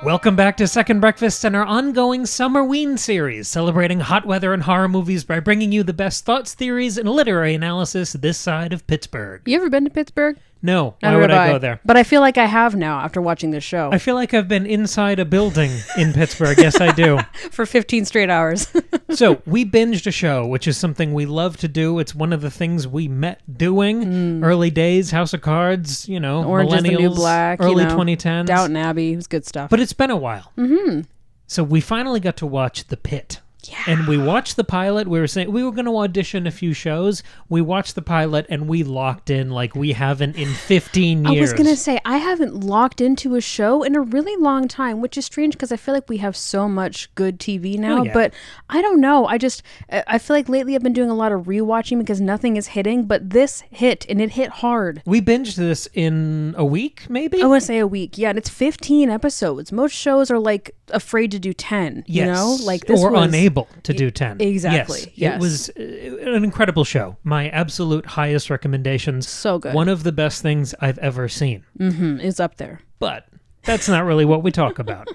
Welcome back to Second Breakfast and our ongoing Summerween series, celebrating hot weather and horror movies by bringing you the best thoughts, theories, and literary analysis this side of Pittsburgh. You ever been to Pittsburgh? No. Why would I go there? But I feel like I have now after watching this show. I feel like I've been inside a building in Pittsburgh. Yes, I do. For 15 straight hours. So, we binged a show, which is something we love to do. It's one of the things we met doing. Early days, House of Cards, Orange millennials, is the New Black, early 2010s. Downton Abbey. It was good stuff. But it's been a while. Mm-hmm. So we finally got to watch The Pitt. Yeah. And we watched the pilot. We were saying we were going to audition a few shows. We watched the pilot and we locked in like we haven't in 15 years. I was going to say, I haven't locked into a show in a really long time, which is strange because I feel like we have so much good TV now. Oh, yeah. But I don't know. I feel like lately I've been doing a lot of rewatching because nothing is hitting. But this hit, and it hit hard. We binged this in a week, maybe? I want to say a week. Yeah, and it's 15 episodes. Most shows are like afraid to do 10, yes. Like this or was unable to do 10. Exactly. Yes. It was an incredible show. My absolute highest recommendations. So good. One of the best things I've ever seen. Mm-hmm. It's up there. But that's not really what we talk about.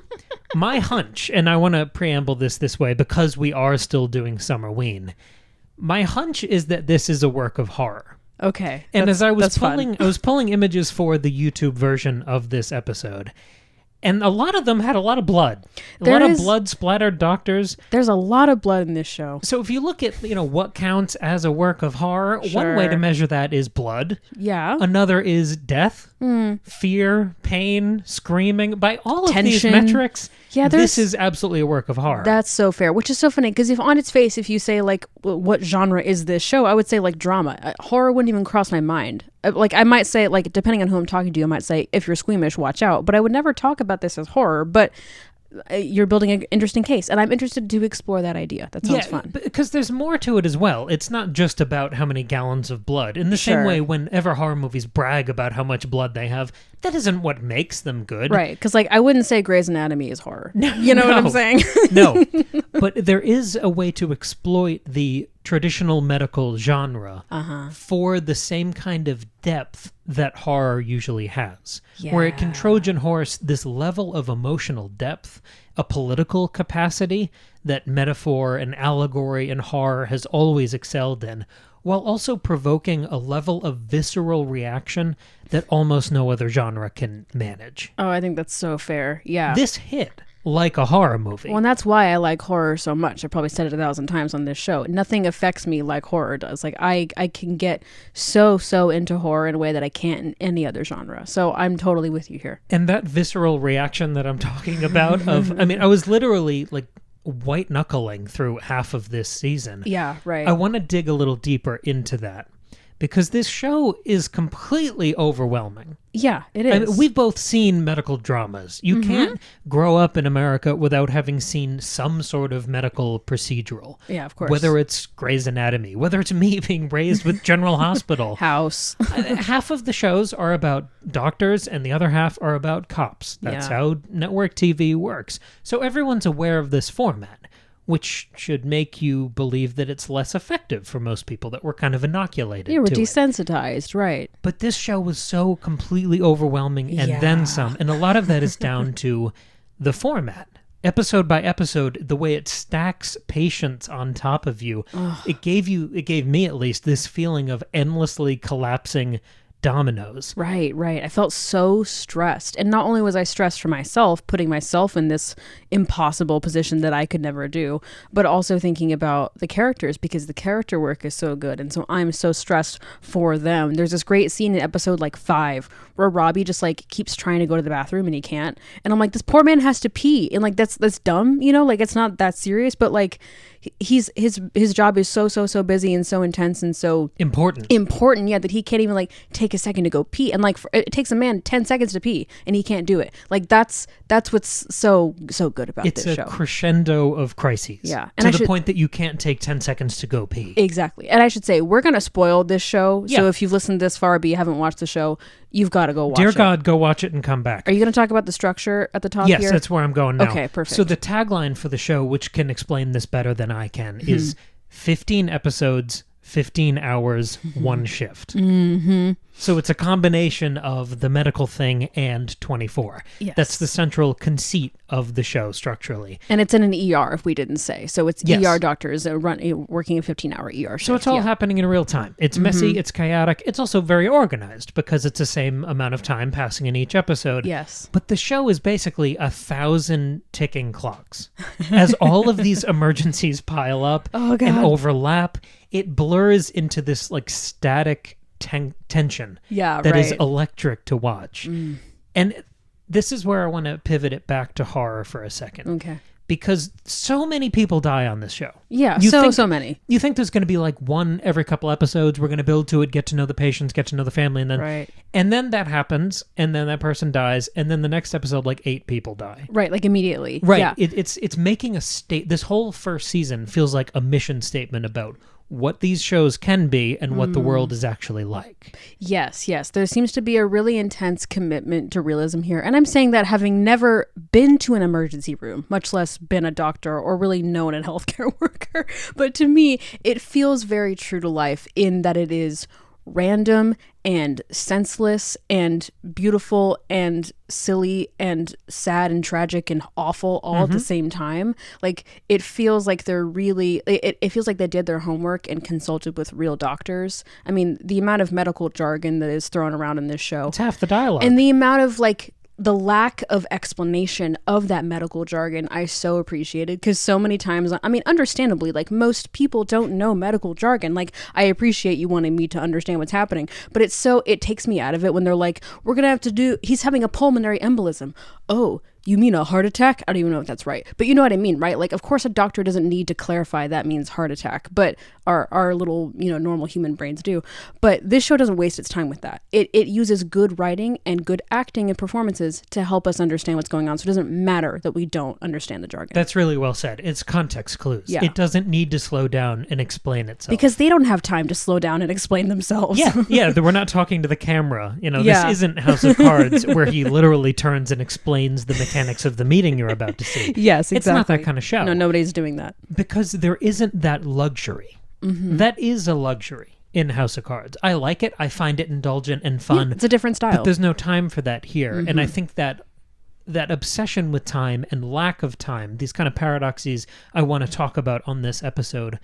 My hunch, and I want to preamble this way because we are still doing Summerween. My hunch is that this is a work of horror. Okay. And as I was fun. I was pulling images for the YouTube version of this episode. And a lot of them had a lot of blood. A lot of blood-splattered doctors. There's a lot of blood in this show. So if you look at, what counts as a work of horror, one way to measure that is blood. Yeah. Another is death, fear, pain, screaming. By all of these Tension. metrics, Yeah, this is absolutely a work of horror. That's so fair, which is so funny because if on its face, if you say like, what genre is this show? I would say like drama. Horror wouldn't even cross my mind. Like I might say, like depending on who I'm talking to, I might say if you're squeamish, watch out. But I would never talk about this as horror. But you're building an interesting case, and I'm interested to explore that idea. That sounds fun. Because there's more to it as well. It's not just about how many gallons of blood. In the same way, whenever horror movies brag about how much blood they have, that isn't what makes them good. Right, because like I wouldn't say Grey's Anatomy is horror. You know what I'm saying? No, but there is a way to exploit the traditional medical genre for the same kind of depth that horror usually has, where it can Trojan horse this level of emotional depth, a political capacity that metaphor and allegory and horror has always excelled in, while also provoking a level of visceral reaction that almost no other genre can manage. Oh, I think that's so fair. Yeah. This hit like a horror movie. Well, and that's why I like horror so much. I've probably said it 1,000 times on this show. Nothing affects me like horror does. Like I can get so into horror in a way that I can't in any other genre. So I'm totally with you here. And that visceral reaction that I'm talking about I was literally like white knuckling through half of this season. Yeah, right. I want to dig a little deeper into that because this show is completely overwhelming. Yeah, it is. We've both seen medical dramas. You can't grow up in America without having seen some sort of medical procedural. Yeah, of course. Whether it's Grey's Anatomy, whether it's me being raised with General Hospital. House. Half of the shows are about doctors and the other half are about cops. That's how network TV works. So everyone's aware of this format, which should make you believe that it's less effective for most people, that we're kind of inoculated Yeah, we're to desensitized, right. But this show was so completely overwhelming and then some. And a lot of that is down to the format. Episode by episode, the way it stacks patients on top of you. It gave me at least this feeling of endlessly collapsing dominoes. Right. I felt so stressed. And not only was I stressed for myself, putting myself in this impossible position that I could never do, but also thinking about the characters because the character work is so good. And so I'm so stressed for them. There's this great scene in episode 5 where Robbie just keeps trying to go to the bathroom and he can't. And I'm like, this poor man has to pee. And that's dumb, it's not that serious, but his job is so busy and so intense and so important, that he can't even take a second to go pee, and it takes a man 10 seconds to pee and he can't do it. That's what's so good about this show. It's a crescendo of crises, and to the point that you can't take 10 seconds to go pee. Exactly. And I should say we're gonna spoil this show, so if you've listened this far but you haven't watched the show, you've got to go watch it. Dear God, go watch it and come back. Are you going to talk about the structure at the top here? Yes, that's where I'm going now. Okay, perfect. So the tagline for the show, which can explain this better than I can, is 15 episodes, 15 hours, one shift. So it's a combination of the medical thing and 24. Yes. That's the central conceit of the show structurally. And it's in an ER, if we didn't say. So it's Yes. ER doctors working a 15-hour ER shift. So it's all happening in real time. It's messy, it's chaotic. It's also very organized because it's the same amount of time passing in each episode. Yes. But the show is basically 1,000 ticking clocks. As all of these emergencies pile up and overlap, it blurs into this like static tension that is electric to watch. And this is where I want to pivot it back to horror for a second. Okay. Because so many people die on this show. Yeah, so many. You think there's going to be like one every couple episodes, we're going to build to it, get to know the patients, get to know the family, and then that happens, and then that person dies, and then the next episode, like 8 people die. Right, like immediately. Right. Yeah. It's making a this whole first season feels like a mission statement about what these shows can be and what the world is actually like. Yes. There seems to be a really intense commitment to realism here. And I'm saying that having never been to an emergency room, much less been a doctor or really known a healthcare worker. But to me, it feels very true to life in that it is random and senseless and beautiful and silly and sad and tragic and awful all at the same time. Like, it feels like they're really, it feels like they did their homework and consulted with real doctors. I mean, the amount of medical jargon that is thrown around in this show. It's half the dialogue. And the amount of like, the lack of explanation of that medical jargon, I so appreciated, because so many times, I mean, understandably, like most people don't know medical jargon. Like, I appreciate you wanting me to understand what's happening, but it takes me out of it when they're like, we're going to have to do, he's having a pulmonary embolism. Oh, you mean a heart attack? I don't even know if that's right. But you know what I mean, right? Like, of course, a doctor doesn't need to clarify that means heart attack, but our little, normal human brains do. But this show doesn't waste its time with that. It uses good writing and good acting and performances to help us understand what's going on. So it doesn't matter that we don't understand the jargon. That's really well said. It's context clues. Yeah. It doesn't need to slow down and explain itself. Because they don't have time to slow down and explain themselves. Yeah, we're not talking to the camera. This isn't House of Cards where he literally turns and explains the mechanics of the meeting you're about to see. Yes, exactly. It's not that kind of show. No, nobody's doing that. Because there isn't that luxury. That is a luxury in House of Cards. I like it. I find it indulgent and fun. Yeah, it's a different style. But there's no time for that here. And I think that obsession with time and lack of time, these kind of paradoxes I want to talk about on this episode,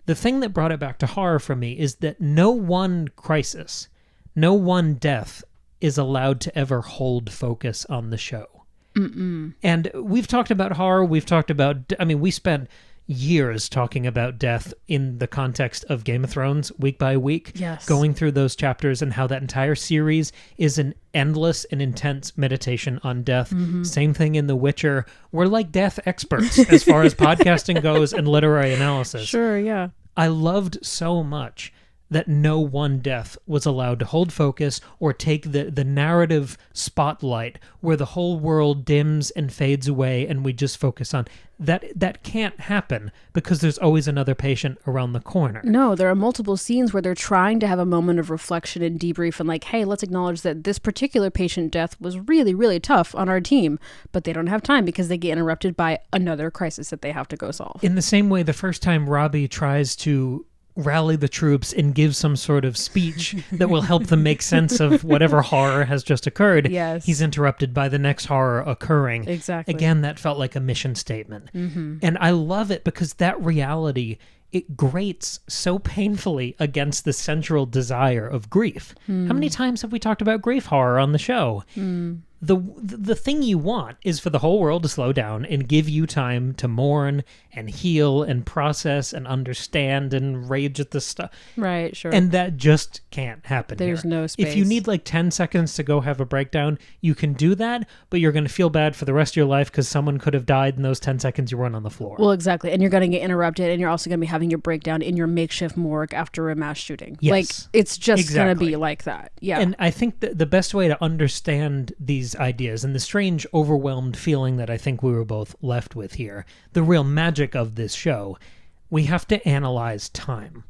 the thing that brought it back to horror for me is that no one crisis, no one death is allowed to ever hold focus on the show. And we've talked about horror. We've talked about, we spent years talking about death in the context of Game of Thrones week by week, going through those chapters and how that entire series is an endless and intense meditation on death. Same thing in The Witcher. We're like death experts as far as podcasting goes and literary analysis. Sure, yeah. I loved so much that no one death was allowed to hold focus or take the narrative spotlight where the whole world dims and fades away and we just focus on that can't happen because there's always another patient around the corner. No, there are multiple scenes where they're trying to have a moment of reflection and debrief and like, hey, let's acknowledge that this particular patient death was really, really tough on our team, but they don't have time because they get interrupted by another crisis that they have to go solve. In the same way, the first time Robbie tries to rally the troops and give some sort of speech that will help them make sense of whatever horror has just occurred, he's interrupted by the next horror occurring. Exactly. Again, that felt like a mission statement. And I love it because that reality, it grates so painfully against the central desire of grief. How many times have we talked about grief horror on the show? The thing you want is for the whole world to slow down and give you time to mourn and heal and process and understand and rage at the stuff. Right, sure. And that just can't happen There's here. no space. If you need like 10 seconds to go have a breakdown, you can do that, but you're going to feel bad for the rest of your life because someone could have died in those 10 seconds you weren't on the floor. Well, exactly. And you're going to get interrupted, and you're also going to be having your breakdown in your makeshift morgue after a mass shooting. Yes. Like, it's just going to be like that. Yeah. And I think that the best way to understand these ideas and the strange overwhelmed feeling that I think we were both left with here, the real magic of this show, we have to analyze time.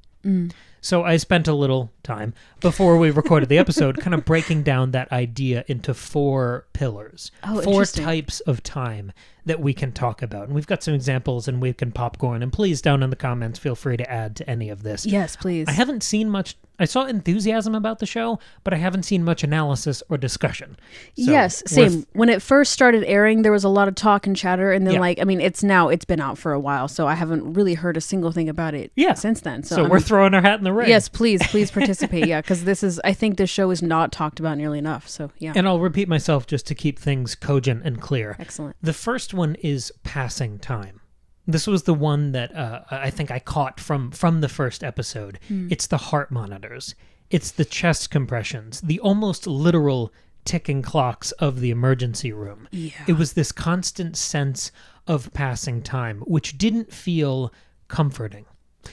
So I spent a little time before we recorded the episode kind of breaking down that idea into 4 pillars, 4 types of time that we can talk about. And we've got some examples and we can popcorn. And please, down in the comments, feel free to add to any of this. Yes, please. I haven't seen much. I saw enthusiasm about the show, but I haven't seen much analysis or discussion. So yes, same. When it first started airing, there was a lot of talk and chatter. And then it's been out for a while. So I haven't really heard a single thing about it since then. So we're throwing our hat in the ring. Yes, please participate. Yeah, because I think this show is not talked about nearly enough. So yeah. And I'll repeat myself just to keep things cogent and clear. Excellent. The first one is passing time. This was the one that I think I caught from the first episode. It's the heart monitors. It's the chest compressions, the almost literal ticking clocks of the emergency room. Yeah. It was this constant sense of passing time, which didn't feel comforting.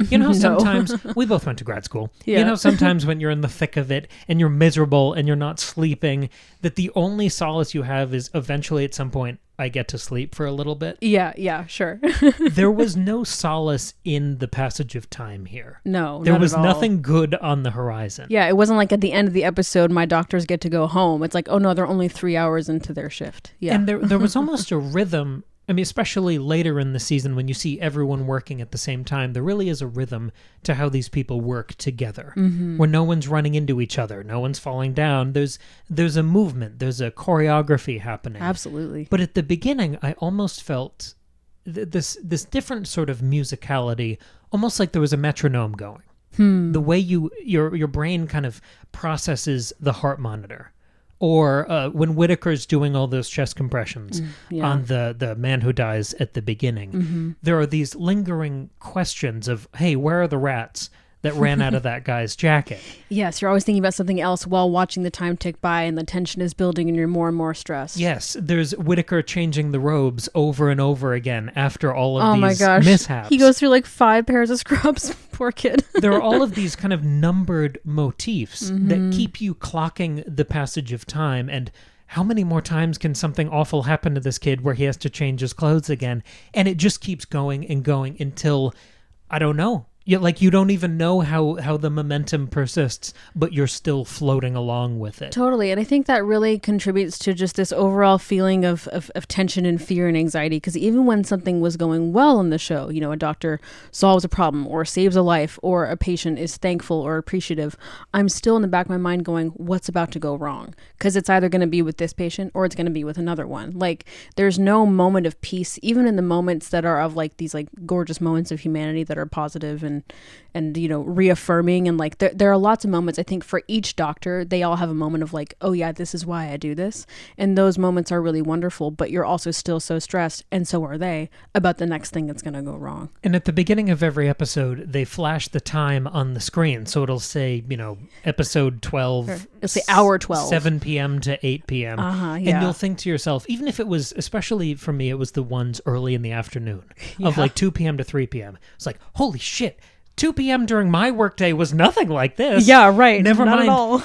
You know, sometimes we both went to grad school. Yeah. You know, sometimes when you're in the thick of it and you're miserable and you're not sleeping, that the only solace you have is eventually at some point, I get to sleep for a little bit. Yeah, sure. There was no solace in the passage of time here. No, there was nothing good on the horizon. Yeah, it wasn't like at the end of the episode, my doctors get to go home. It's like, oh no, they're only 3 hours into their shift. Yeah. And there was almost a rhythm. I mean, especially later in the season when you see everyone working at the same time, there really is a rhythm to how these people work together, where no one's running into each other, no one's falling down. There's a movement, there's a choreography happening. Absolutely. But at the beginning, I almost felt this different sort of musicality, almost like there was a metronome going. The way your brain kind of processes the heart monitor. Or when Whitaker's doing all those chest compressions on the man who dies at the beginning, there are these lingering questions of, hey, where are the rats that ran out of that guy's jacket? Yes, you're always thinking about something else while watching the time tick by and the tension is building and you're more and more stressed. Yes, there's Whitaker changing the robes over and over again after all of these mishaps. He goes through like 5 pairs of scrubs. Poor kid. There are all of these kind of numbered motifs that keep you clocking the passage of time. And how many more times can something awful happen to this kid where he has to change his clothes again? And it just keeps going and going until, I don't know. You don't even know how the momentum persists, but you're still floating along with it. Totally. And I think that really contributes to just this overall feeling of tension and fear and anxiety. Because even when something was going well in the show, you know, a doctor solves a problem or saves a life or a patient is thankful or appreciative, I'm still in the back of my mind going, what's about to go wrong? Because it's either going to be with this patient or it's going to be with another one. Like, there's no moment of peace, even in the moments that are of like these like gorgeous moments of humanity that are positive and you know, reaffirming, and like there are lots of moments. I think for each doctor, they all have a moment of like, oh yeah, this is why I do this, and those moments are really wonderful, but you're also still so stressed, and so are they, about the next thing that's going to go wrong. And at the beginning of every episode, they flash the time on the screen, so it'll say, you know, episode 12, it'll say hour 12, 7 p.m. to 8 p.m. And you'll think to yourself, even if it was, especially for me, it was the ones early in the afternoon of like 2 p.m. to 3 p.m. It's like, holy shit, 2 p.m. during my workday was nothing like this. Yeah, right. Never Not mind at all.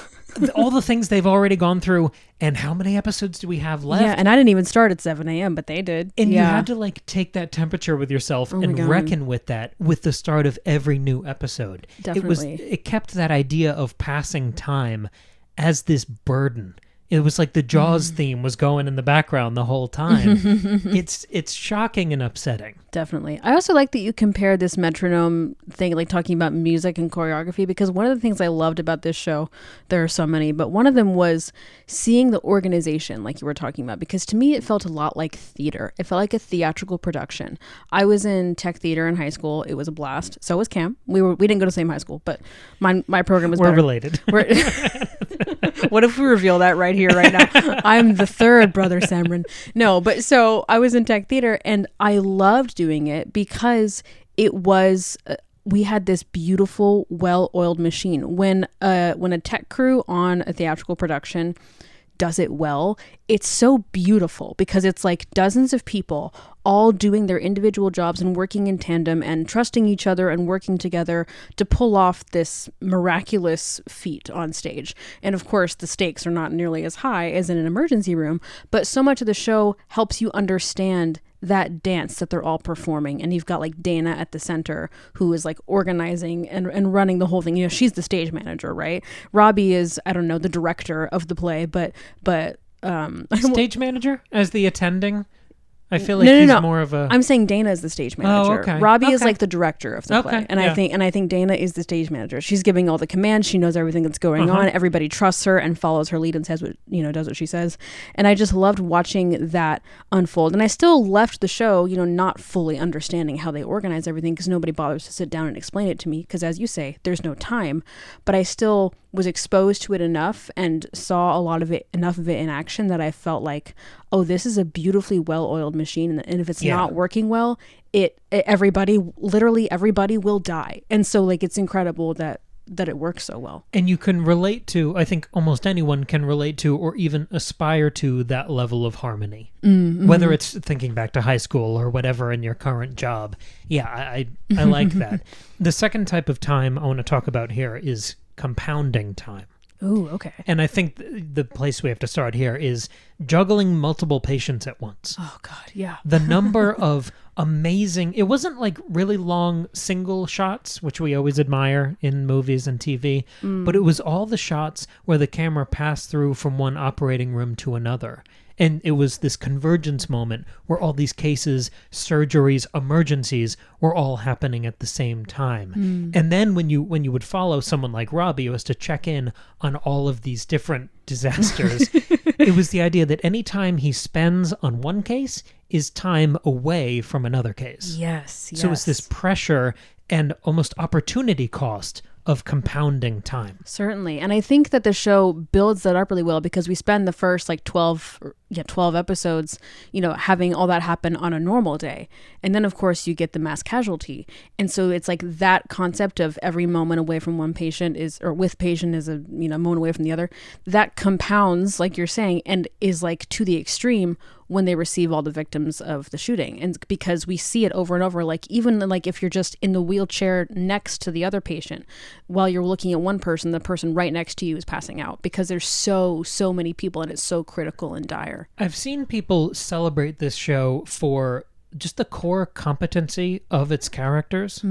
all the things they've already gone through, and how many episodes do we have left? Yeah, and I didn't even start at 7 a.m., but they did. And you had to like take that temperature with yourself and reckon with that with the start of every new episode. Definitely. It kept that idea of passing time as this burden. It was like the Jaws theme was going in the background the whole time. It's shocking and upsetting. Definitely. I also like that you compare this metronome thing, like talking about music and choreography, because one of the things I loved about this show, there are so many, but one of them was seeing the organization, like you were talking about, because to me it felt a lot like theater. It felt like a theatrical production. I was in tech theater in high school. It was a blast. So was Cam. We didn't go to the same high school, but my program was We're better. related. What if we reveal that right here, right now? I'm the third brother, Samron. No, but so I was in tech theater and I loved doing it because it was, we had this beautiful, well-oiled machine. When a tech crew on a theatrical production does it well, it's so beautiful because it's like dozens of people all doing their individual jobs and working in tandem and trusting each other and working together to pull off this miraculous feat on stage. And of course, the stakes are not nearly as high as in an emergency room, but so much of the show helps you understand that dance that they're all performing. And you've got like Dana at the center, who is like organizing and running the whole thing. You know, she's the stage manager, right? Robbie is, I don't know, the director of the play, but stage manager as the attending. I feel like he's more of a... I'm saying Dana is the stage manager. Oh, okay. Robbie is like the director of the play. And yeah. I think Dana is the stage manager. She's giving all the commands. She knows everything that's going on. Everybody trusts her and follows her lead and says what, does what she says. And I just loved watching that unfold. And I still left the show, not fully understanding how they organize everything, because nobody bothers to sit down and explain it to me. Because as you say, there's no time. But I still was exposed to it enough and saw enough of it in action that I felt like, oh, this is a beautifully well-oiled machine. And if it's not working well, literally everybody will die. And so like, it's incredible that it works so well. And you can relate to, I think almost anyone can relate to, or even aspire to, that level of harmony. Mm-hmm. Whether it's thinking back to high school or whatever in your current job. Yeah, I like that. The second type of time I want to talk about here is compounding time. Ooh, okay. And I think the place we have to start here is juggling multiple patients at once. Oh, God, yeah. The number of amazing... It wasn't like really long single shots, which we always admire in movies and TV, but it was all the shots where the camera passed through from one operating room to another. And it was this convergence moment where all these cases, surgeries, emergencies were all happening at the same time. And then when you would follow someone like Robbie, who was to check in on all of these different disasters, it was the idea that any time he spends on one case is time away from another case. Yes. So it's this pressure and almost opportunity cost of compounding time. Certainly. And I think that the show builds that up really well, because we spend the first like 12 episodes, having all that happen on a normal day. And then of course you get the mass casualty. And so it's like that concept of every moment away from one patient with patient is a, moment away from the other. That compounds, like you're saying, and is like to the extreme when they receive all the victims of the shooting. And because we see it over and over, like even like if you're just in the wheelchair next to the other patient, while you're looking at one person, the person right next to you is passing out, because there's so many people and it's so critical and dire. I've seen people celebrate this show for just the core competency of its characters.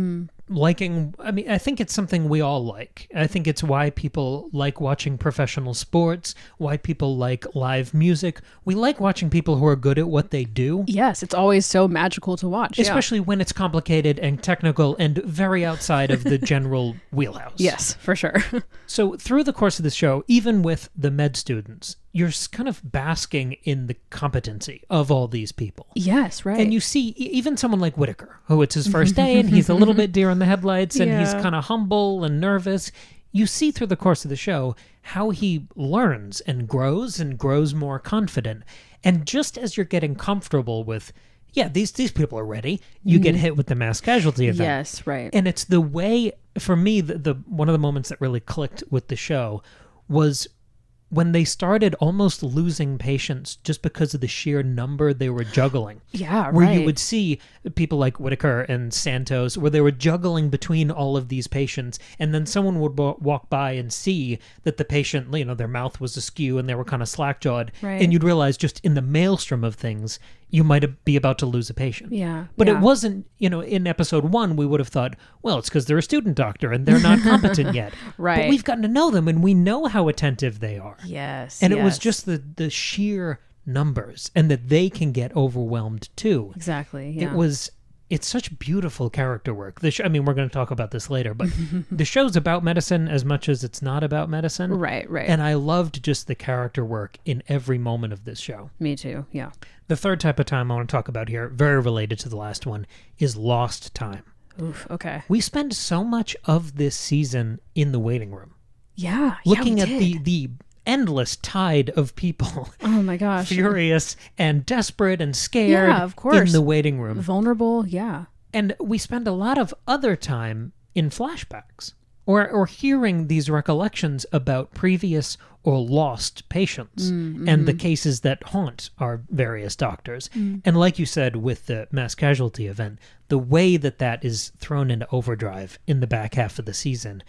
I think it's something we all like. I think it's why people like watching professional sports, why people like live music. We like watching people who are good at what they do. Yes, it's always so magical to watch. Especially when it's complicated and technical and very outside of the general wheelhouse. Yes, for sure. So through the course of the show, even with the med students, you're kind of basking in the competency of all these people. Yes, right. And you see even someone like Whitaker, who it's his first day and he's a little bit deer in the headlights and he's kind of humble and nervous. You see through the course of the show how he learns and grows more confident. And just as you're getting comfortable with, these people are ready, you get hit with the mass casualty event. Yes, right. And it's the way, for me, the one of the moments that really clicked with the show was when they started almost losing patients just because of the sheer number they were juggling. Yeah, where right. you would see people like Whitaker and Santos, where they were juggling between all of these patients, and then someone would walk by and see that the patient, their mouth was askew and they were kind of slack-jawed, right. And you'd realize just in the maelstrom of things, you might be about to lose a patient. Yeah. But it wasn't, in episode 1, we would have thought, well, it's because they're a student doctor and they're not competent yet. Right. But we've gotten to know them and we know how attentive they are. Yes. And it was just the sheer numbers and that they can get overwhelmed too. Exactly. Yeah. It's such beautiful character work. We're going to talk about this later, but the show's about medicine as much as it's not about medicine. Right. And I loved just the character work in every moment of this show. Me too, yeah. The third type of time I want to talk about here, very related to the last one, is lost time. Oof, okay. We spend so much of this season in the waiting room. Yeah, looking at the endless tide of people. Oh my gosh. Furious and desperate and scared. Yeah, of course. In the waiting room. Vulnerable, yeah. And we spend a lot of other time in flashbacks. or hearing these recollections about previous or lost patients and the cases that haunt our various doctors. And like you said with the mass casualty event, the way that is thrown into overdrive in the back half of the season,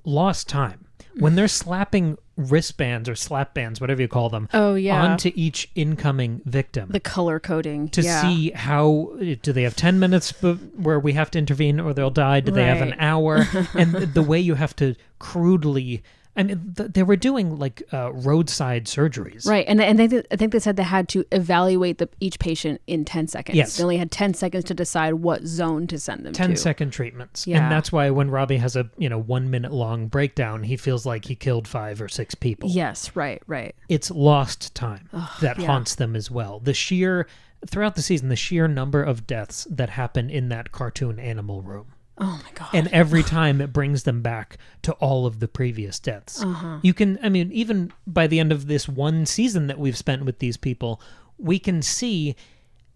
lost time. When they're slapping wristbands or slap bands, whatever you call them, onto each incoming victim. The color coding. To see how, do they have 10 minutes where we have to intervene or they'll die? Do they have an hour? And the way you have to crudely... I mean, they were doing like roadside surgeries. Right. And I think they said they had to evaluate each patient in 10 seconds. Yes. They only had 10 seconds to decide what zone to send them 10-second treatments. Yeah. And that's why when Robbie has a 1 minute long breakdown, he feels like he killed 5 or 6 people. Yes. Right. It's lost time that haunts them as well. Throughout the season, the sheer number of deaths that happen in that cartoon animal room. Oh my God. And every time it brings them back to all of the previous deaths. You can, even by the end of this one season that we've spent with these people, we can see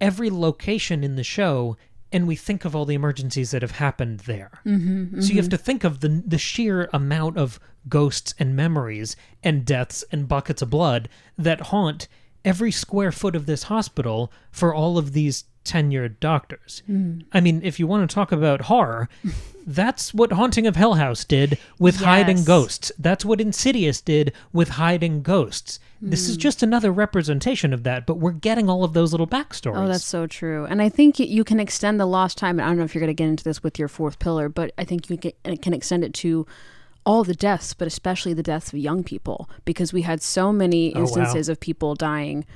every location in the show and we think of all the emergencies that have happened there. So you have to think of the sheer amount of ghosts and memories and deaths and buckets of blood that haunt every square foot of this hospital for all of these tenured doctors. If you want to talk about horror, that's what Haunting of Hill House did with hiding ghosts. That's what Insidious did with hiding ghosts. This is just another representation of that, but we're getting all of those little backstories. Oh, that's so true. And I think you can extend the lost time. I don't know if you're going to get into this with your fourth pillar, but I think you can extend it to all the deaths, but especially the deaths of young people, because we had so many instances of people dying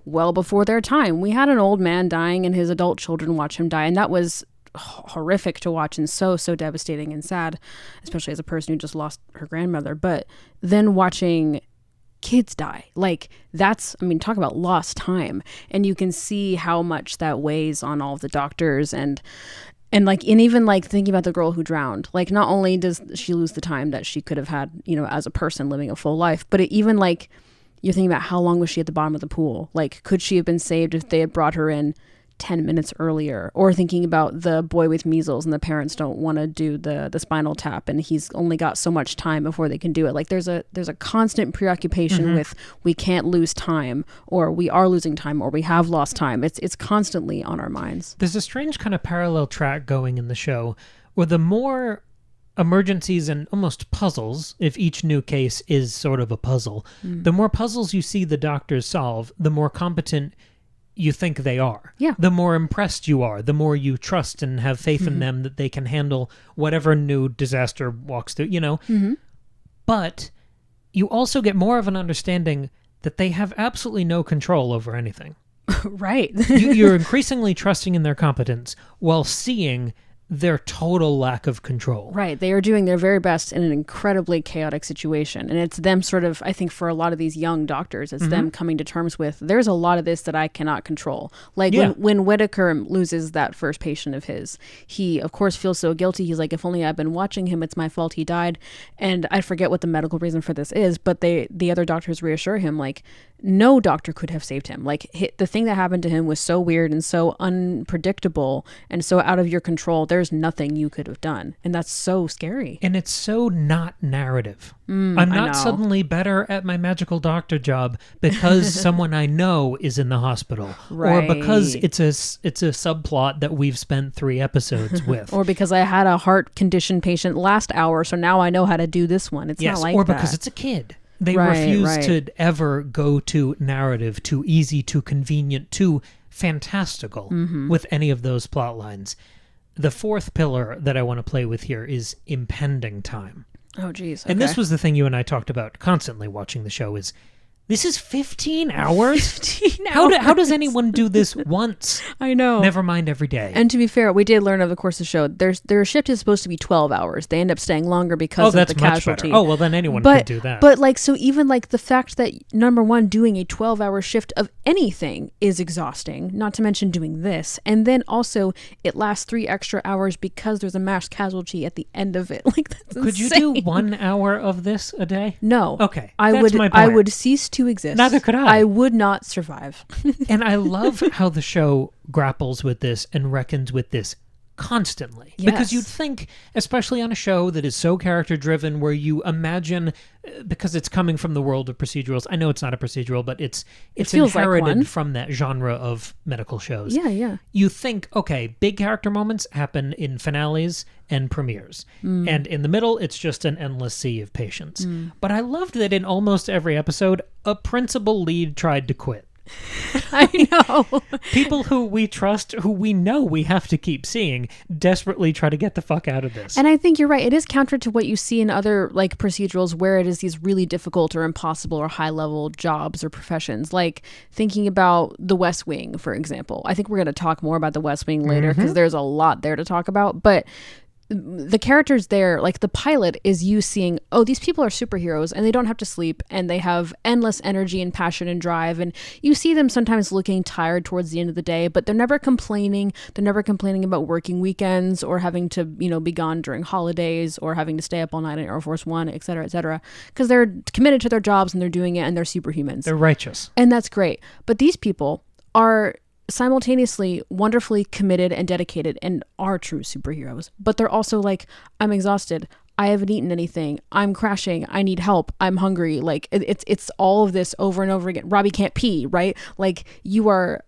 well before their time. We had an old man dying and his adult children watch him die. And that was horrific to watch and so devastating and sad, especially as a person who just lost her grandmother. But then watching kids die, talk about lost time. And you can see how much that weighs on all of the doctors and even thinking about the girl who drowned, not only does she lose the time that she could have had, as a person living a full life, but you're thinking about how long was she at the bottom of the pool? Could she have been saved if they had brought her in 10 minutes earlier? Or thinking about the boy with measles and the parents don't want to do the spinal tap and he's only got so much time before they can do it. There's a constant preoccupation with we can't lose time, or we are losing time, or we have lost time. It's constantly on our minds. There's a strange kind of parallel track going in the show where the more emergencies and almost puzzles, if each new case is sort of a puzzle, the more puzzles you see the doctors solve, the more competent you think they are. Yeah. The more impressed you are, the more you trust and have faith in them that they can handle whatever new disaster walks through, But you also get more of an understanding that they have absolutely no control over anything. Right. You're increasingly trusting in their competence while seeing their total lack of control. Right. They are doing their very best in an incredibly chaotic situation. And it's them sort of, I think for a lot of these young doctors, it's them coming to terms with, there's a lot of this that I cannot control. When Whitaker loses that first patient of his, he of course feels so guilty. He's like, if only I'd been watching him, it's my fault he died. And I forget what the medical reason for this is, but the other doctors reassure him, no doctor could have saved him. The thing that happened to him was so weird and so unpredictable and so out of your control. There's nothing you could have done. And that's so scary. And it's so not narrative. I'm not suddenly better at my magical doctor job because someone I know is in the hospital. Right. Or because it's a subplot that we've spent 3 episodes with. Or because I had a heart condition patient last hour, so now I know how to do this one. It's not like that. Or because it's a kid. They refuse to ever go to narrative, too easy, too convenient, too fantastical with any of those plot lines. The fourth pillar that I want to play with here is impending time. Oh, geez. Okay. And this was the thing you and I talked about constantly watching the show is, this is 15 hours? 15 hours. How does anyone do this once? I know. Never mind every day. And to be fair, we did learn over the course of the show, their shift is supposed to be 12 hours. They end up staying longer because of the casualty. Better. Oh, well, then anyone could do that. But so even the fact that, number one, doing a 12-hour shift of anything is exhausting, not to mention doing this. And then also it lasts 3 extra hours because there's a mass casualty at the end of it. That's Could insane. you do 1 hour of this a day? No. Okay. I would cease to exist. Neither could I. I would not survive. And I love how the show grapples with this and reckons with this constantly. Yes. Because you'd think, especially on a show that is so character-driven, where you imagine, because it's coming from the world of procedurals, I know it's not a procedural, but it's inherited from that genre of medical shows. Yeah. You think, okay, big character moments happen in finales and premieres. And in the middle, it's just an endless sea of patience. But I loved that in almost every episode, a principal lead tried to quit. I know. People who we trust, who we know we have to keep seeing, desperately try to get the fuck out of this. And I think you're right. It is counter to what you see in other like procedurals where it is these really difficult or impossible or high level jobs or professions. Like thinking about The West Wing, for example. I think we're going to talk more about The West Wing later because there's a lot there to talk about. But the characters there, like the pilot is you seeing, oh, these people are superheroes and they don't have to sleep and they have endless energy and passion and drive. And you see them sometimes looking tired towards the end of the day, but they're never complaining. They're never complaining about working weekends or having to, be gone during holidays or having to stay up all night in Air Force One, et cetera, because they're committed to their jobs and they're doing it and they're superhumans. They're righteous. And that's great. But these people are simultaneously wonderfully committed and dedicated and are true superheroes, but they're also like, I'm exhausted, I haven't eaten anything, I'm crashing, I need help, I'm hungry. Like it's all of this over and over again. Robbie can't pee, right? Like you are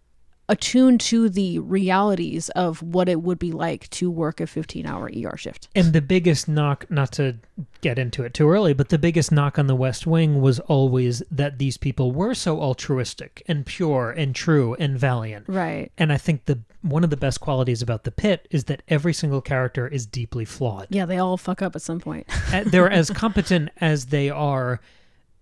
attuned to the realities of what it would be like to work a 15-hour ER shift. And the biggest knock, not to get into it too early, but the biggest knock on The West Wing was always that these people were so altruistic and pure and true and valiant. Right. And I think one of the best qualities about The Pitt is that every single character is deeply flawed. Yeah, they all fuck up at some point. They're as competent as they are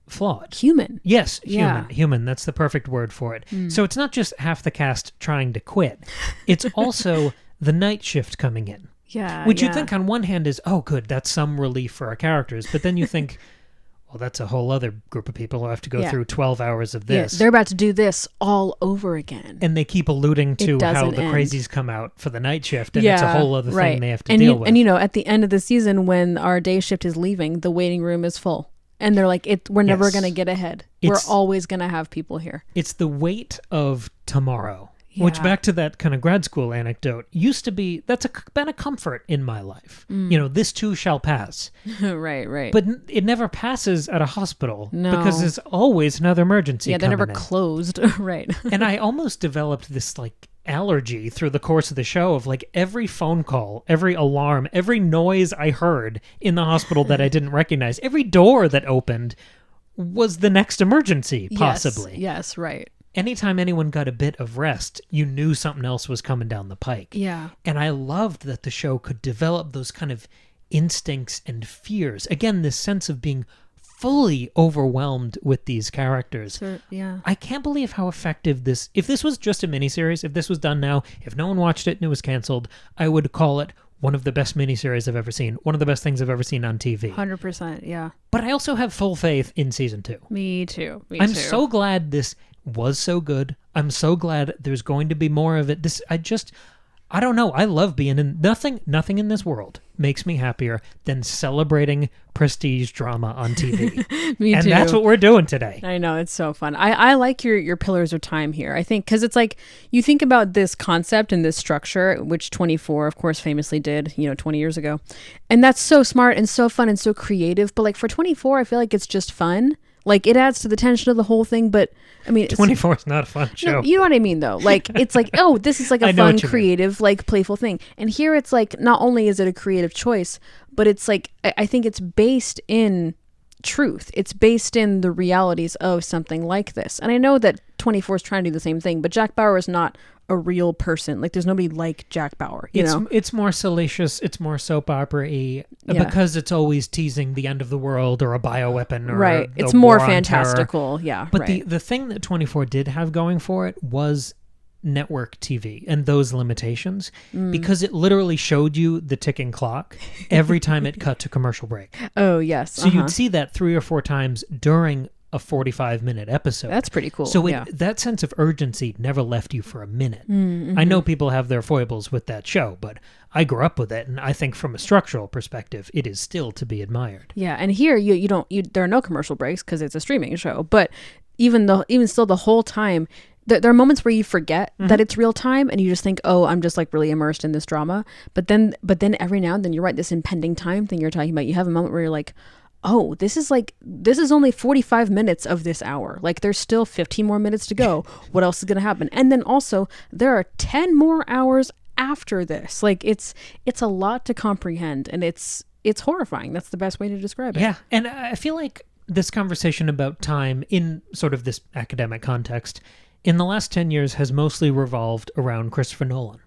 flawed. Human. Yes, Yeah. human. That's the perfect word for it. So it's not just half the cast trying to quit. It's also the night shift coming in. Yeah. Which you think on one hand is, oh, good, that's some relief for our characters. But then you think, well, that's a whole other group of people who have to go through 12 hours of this. Yeah, they're about to do this all over again. And they keep alluding to how the crazies come out for the night shift, and it's a whole other thing they have to deal with. And at the end of the season, when our day shift is leaving, the waiting room is full. And they're like, we're never going to get ahead. We're always going to have people here. It's the weight of tomorrow, which, back to that kind of grad school anecdote, used to be, been a comfort in my life. This too shall pass. Right. But it never passes at a hospital because there's always another emergency coming they're never in. closed. Right. And I almost developed this allergy through the course of the show of every phone call, every alarm, every noise I heard in the hospital that I didn't recognize, every door that opened was the next emergency, possibly. Yes, right. Anytime anyone got a bit of rest, you knew something else was coming down the pike. Yeah. And I loved that the show could develop those kind of instincts and fears. Again, this sense of being fully overwhelmed with these characters. So, yeah. I can't believe how effective if this was just a miniseries, if this was done now, if no one watched it and it was canceled, I would call it one of the best miniseries I've ever seen, one of the best things I've ever seen on TV. 100%, yeah. But I also have full faith in season 2. Me too. I'm so glad this was so good. I'm so glad there's going to be more of it. I don't know. I love being in nothing in this world makes me happier than celebrating prestige drama on TV. Me and too. that's what we're doing today. I know, it's so fun. I like your pillars of time here. I think because it's like you think about this concept and this structure, which 24, of course, famously did, 20 years ago. And that's so smart and so fun and so creative. But for 24, I feel like it's just fun. It adds to the tension of the whole thing, but I mean... 24 is not a fun show. No, you know what I mean, though? It's oh, this is a fun, creative, playful thing. And here it's not only is it a creative choice, but it's I think it's based in truth. It's based in the realities of something like this. And I know that 24 is trying to do the same thing, but Jack Bauer is not a real person. There's nobody like Jack Bauer, you know? It's more salacious, it's more soap opera-y, because it's always teasing the end of the world or a bioweapon or right. a It's more war on fantastical, terror. yeah. But right. the thing that 24 did have going for it was network TV and those limitations, because it literally showed you the ticking clock every time it cut to commercial break. Oh, yes. So you'd see that 3 or 4 times during a 45-minute episode. That's pretty cool. So that sense of urgency never left you for a minute. Mm-hmm. I know people have their foibles with that show, but I grew up with it, and I think from a structural perspective, it is still to be admired. Yeah, and here there are no commercial breaks because it's a streaming show, but even still the whole time there are moments where you forget that it's real time and you just think, oh, I'm just like really immersed in this drama. But then every now and then, you're right, this impending time thing you're talking about, you have a moment where you're like, oh, this is only 45 minutes of this hour. Like, there's still 15 more minutes to go. What else is going to happen? And then also, there are 10 more hours after this. Like, it's a lot to comprehend, and it's horrifying. That's the best way to describe it. Yeah, and I feel like this conversation about time in sort of this academic context in the last 10 years has mostly revolved around Christopher Nolan.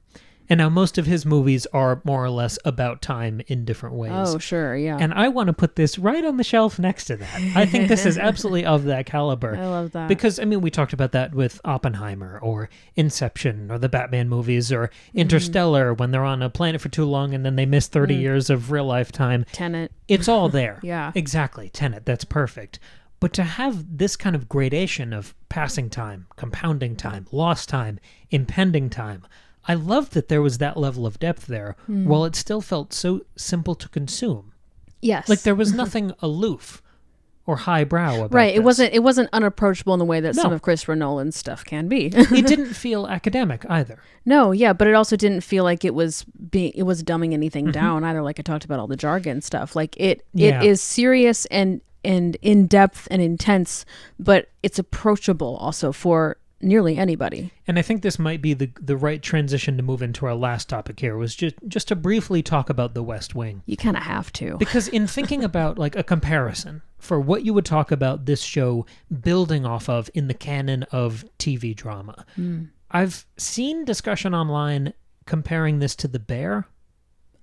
And now most of his movies are more or less about time in different ways. Oh, sure, yeah. And I want to put this right on the shelf next to that. I think this is absolutely of that caliber. I love that. Because, I mean, we talked about that with Oppenheimer or Inception or the Batman movies or Interstellar when they're on a planet for too long and then they miss 30 years of real life time. Tenet. It's all there. Yeah. Exactly. Tenet. That's perfect. But to have this kind of gradation of passing time, compounding time, lost time, impending time, I loved that there was that level of depth there, while it still felt so simple to consume. Yes. Like there was nothing aloof or highbrow about right. this. It wasn't unapproachable in the way that No. some of Christopher Nolan's stuff can be. It didn't feel academic either. No, yeah, but it also didn't feel like it was dumbing anything down either. Like I talked about all the jargon stuff. Like it is serious and in depth and intense, but it's approachable also for nearly anybody. And I think this might be the right transition to move into our last topic here, was just to briefly talk about The West Wing. You kind of have to. Because in thinking about like a comparison for what you would talk about this show building off of in the canon of TV drama, I've seen discussion online comparing this to The Bear.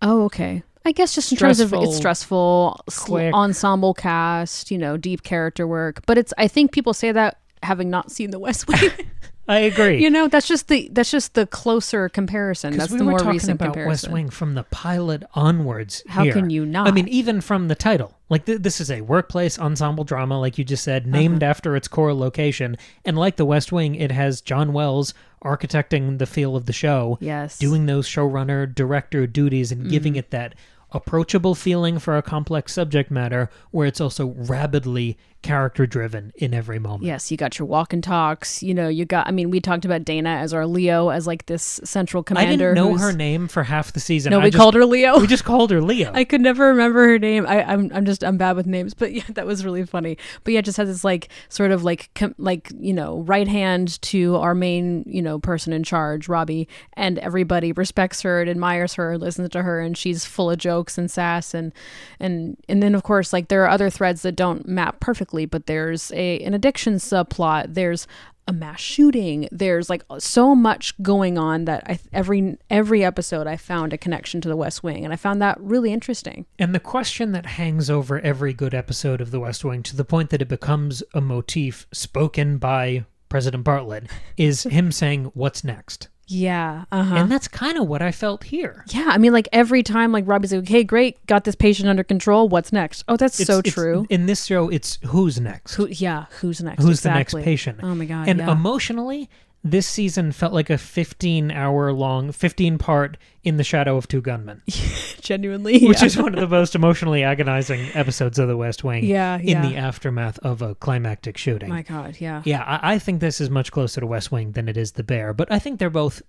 Oh, okay. I guess just in terms of it's stressful, quick. Ensemble cast, deep character work. But I think people say that having not seen The West Wing. I agree. That's just the closer comparison. That's we the were more talking recent about comparison. West Wing from the pilot onwards. How here. can you not? I mean, even from the title, like this is a workplace ensemble drama, like you just said, named after its core location, and like The West Wing, it has John Wells architecting the feel of the show, yes, doing those showrunner director duties and giving it that approachable feeling for a complex subject matter, where it's also rabidly character driven in every moment. Yes, you got your walk and talks. We talked about Dana as our Leo, as like this central commander. I didn't know her name for half the season. No, we called her Leo. We just called her Leo. I could never remember her name. I'm bad with names, but yeah, that was really funny. But yeah, it just has this like sort of like right hand to our main person in charge, Robbie, and everybody respects her and admires her, listens to her, and she's full of jokes and sass and then of course like there are other threads that don't map perfectly, but there's an addiction subplot, there's a mass shooting, there's like so much going on that every episode I found a connection to The West Wing, and I found that really interesting. And the question that hangs over every good episode of The West Wing, to the point that it becomes a motif spoken by President Bartlett, is him saying, "What's next?" Yeah. And that's kind of what I felt here. Yeah. I mean, like every time like Robbie's like, okay, great, got this patient under control. What's next? Oh, that's so true. In this show, it's who's next? Who's next? Who's exactly. the next patient? Oh my God. And yeah. emotionally, this season felt like a 15-part In the Shadow of Two Gunmen. Genuinely. Which is one of the most emotionally agonizing episodes of The West Wing. Yeah. In the aftermath of a climactic shooting. My God, yeah. Yeah, I think this is much closer to West Wing than it is The Bear, but I think they're both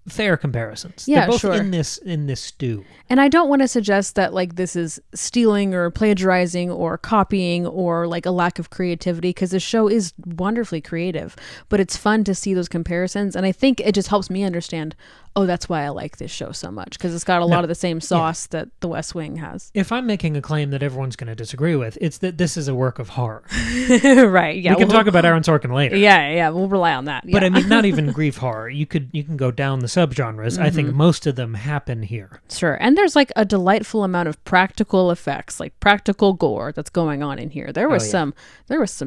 fair comparisons. Yeah, they're both sure. in this stew. And I don't want to suggest that like this is stealing or plagiarizing or copying or like a lack of creativity, because the show is wonderfully creative, but it's fun to see those comparisons, and I think it just helps me understand, oh, that's why I like this show so much, because it's got a lot of the same sauce that The West Wing has. If I'm making a claim that everyone's going to disagree with, it's that this is a work of horror. Right, yeah. We can talk about Aaron Sorkin later. Yeah, we'll rely on that. Yeah. But I mean, not even grief horror. You can go down the subgenres. I think most of them happen here. Sure. And there's like a delightful amount of practical effects, like practical gore that's going on in here. There was some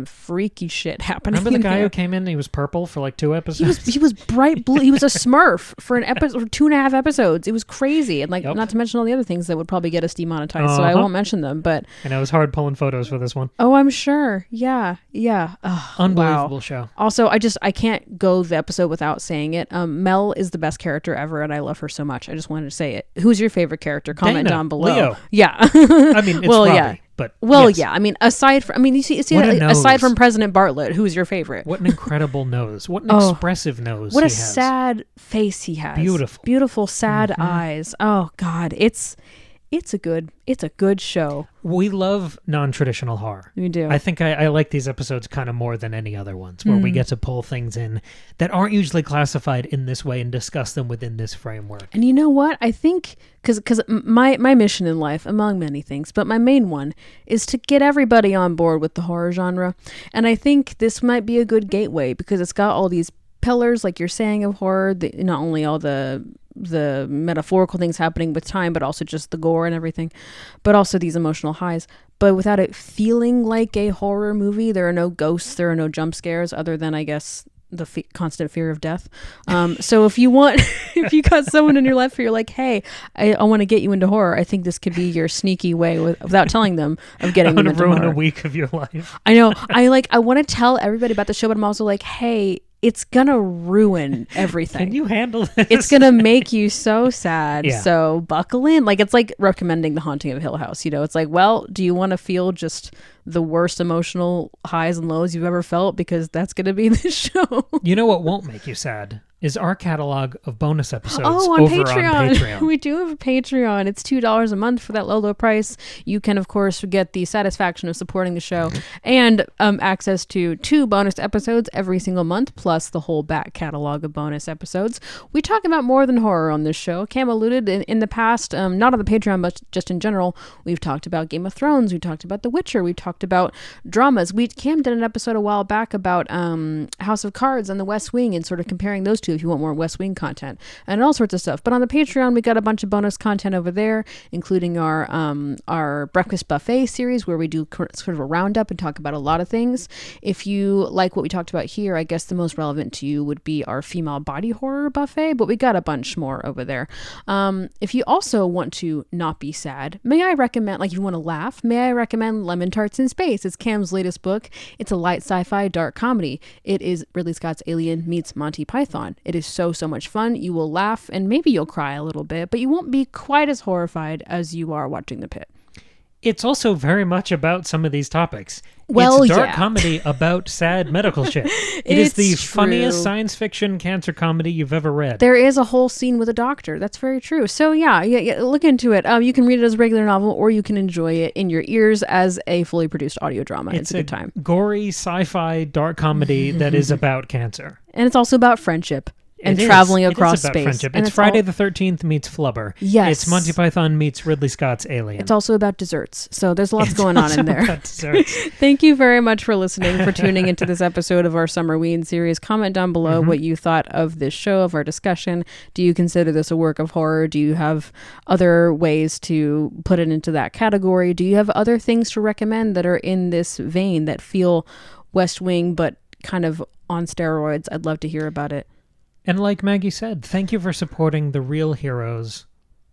freaky shit happening. Remember the guy there. who came in and he was purple for like 2 episodes? He was bright blue. He was a Smurf for an episode, 2.5 episodes. It was crazy. And like, not to mention all the other things that would probably get us demonetized. So I won't mention them, but. And it was hard pulling photos for this one. Oh, I'm sure. Yeah. Oh, unbelievable show. Also, I can't go the episode without saying it. Mel is the best character ever, and I love her so much. I just wanted to say it. Who's your favorite character? Comment Dana, down below. Leo. Yeah. I mean, it's Robbie. But well, yes. yeah. I mean, aside from, you see What that, a like, aside nose. from President Bartlett, who's your favorite? What an incredible nose. What an expressive nose What he a has. sad face he has. Beautiful, sad eyes. Oh God, it's a good show. We love non-traditional horror. We do. I think I like these episodes kind of more than any other ones, where we get to pull things in that aren't usually classified in this way and discuss them within this framework. And you know what? I think, because my mission in life, among many things, but my main one is to get everybody on board with the horror genre. And I think this might be a good gateway because it's got all these pillars, like you're saying, of horror, not only all the metaphorical things happening with time, but also just the gore and everything, but also these emotional highs. But without it feeling like a horror movie, there are no ghosts, there are no jump scares, other than, I guess, the constant fear of death. So if you got someone in your life where you're like, hey, I want to get you into horror, I think this could be your sneaky way, without telling them, of getting them into horror. I want to ruin a week of your life. I know. I want to tell everybody about the show, but I'm also like, hey, it's gonna ruin everything. Can you handle this? It's gonna make you so sad. Yeah. So buckle in. Like, it's like recommending The Haunting of Hill House. It's like, well, do you want to feel just the worst emotional highs and lows you've ever felt? Because that's gonna be the show. You know what won't make you sad is our catalog of bonus episodes on over Patreon. on Patreon. We do have a Patreon. It's $2 a month for that low price. You can, of course, get the satisfaction of supporting the show and access to 2 bonus episodes every single month, plus the whole back catalog of bonus episodes. We talk about more than horror on this show. Cam alluded in the past, not on the Patreon, but just in general, we've talked about Game of Thrones. We talked about The Witcher. We've talked about dramas. Cam did an episode a while back about House of Cards and The West Wing and sort of comparing those two if you want more West Wing content and all sorts of stuff. But on the Patreon, we got a bunch of bonus content over there, including our breakfast buffet series where we do sort of a roundup and talk about a lot of things. If you like what we talked about here, I guess the most relevant to you would be our female body horror buffet, but we got a bunch more over there. If you also want to not be sad, may I recommend, like, if you want to laugh, may I recommend Lemon Tarts in Space. It's Cam's latest book. It's a light sci-fi dark comedy. It is Ridley Scott's Alien meets Monty Python. It is so much fun. You will laugh and maybe you'll cry a little bit, but you won't be quite as horrified as you are watching The Pitt. It's also very much about some of these topics. Well, it's dark yeah. comedy about sad medical shit. It is the It's funniest true. science fiction cancer comedy you've ever read. There is a whole scene with a doctor. That's very true. So yeah, look into it. You can read it as a regular novel or you can enjoy it in your ears as a fully produced audio drama. It's a good time. Gory sci-fi dark comedy that is about cancer. And it's also about friendship. And It is. traveling It is across about space. friendship. And It's Friday the 13th meets Flubber. Yes. It's Monty Python meets Ridley Scott's Alien. It's also about desserts. So there's lots going on in there. About desserts. Thank you very much for listening, for tuning into this episode of our Summerween series. Comment down below what you thought of this show, of our discussion. Do you consider this a work of horror? Do you have other ways to put it into that category? Do you have other things to recommend that are in this vein that feel West Wing but kind of on steroids? I'd love to hear about it. And like Maggie said, thank you for supporting the real heroes,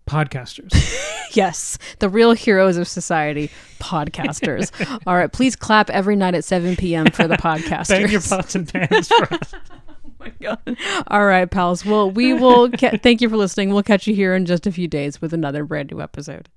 podcasters. Yes, the real heroes of society, podcasters. All right, please clap every night at 7 p.m. for the podcasters. Bang your pots and pans for us. Oh my God. All right, pals. Well, we will thank you for listening. We'll catch you here in just a few days with another brand new episode.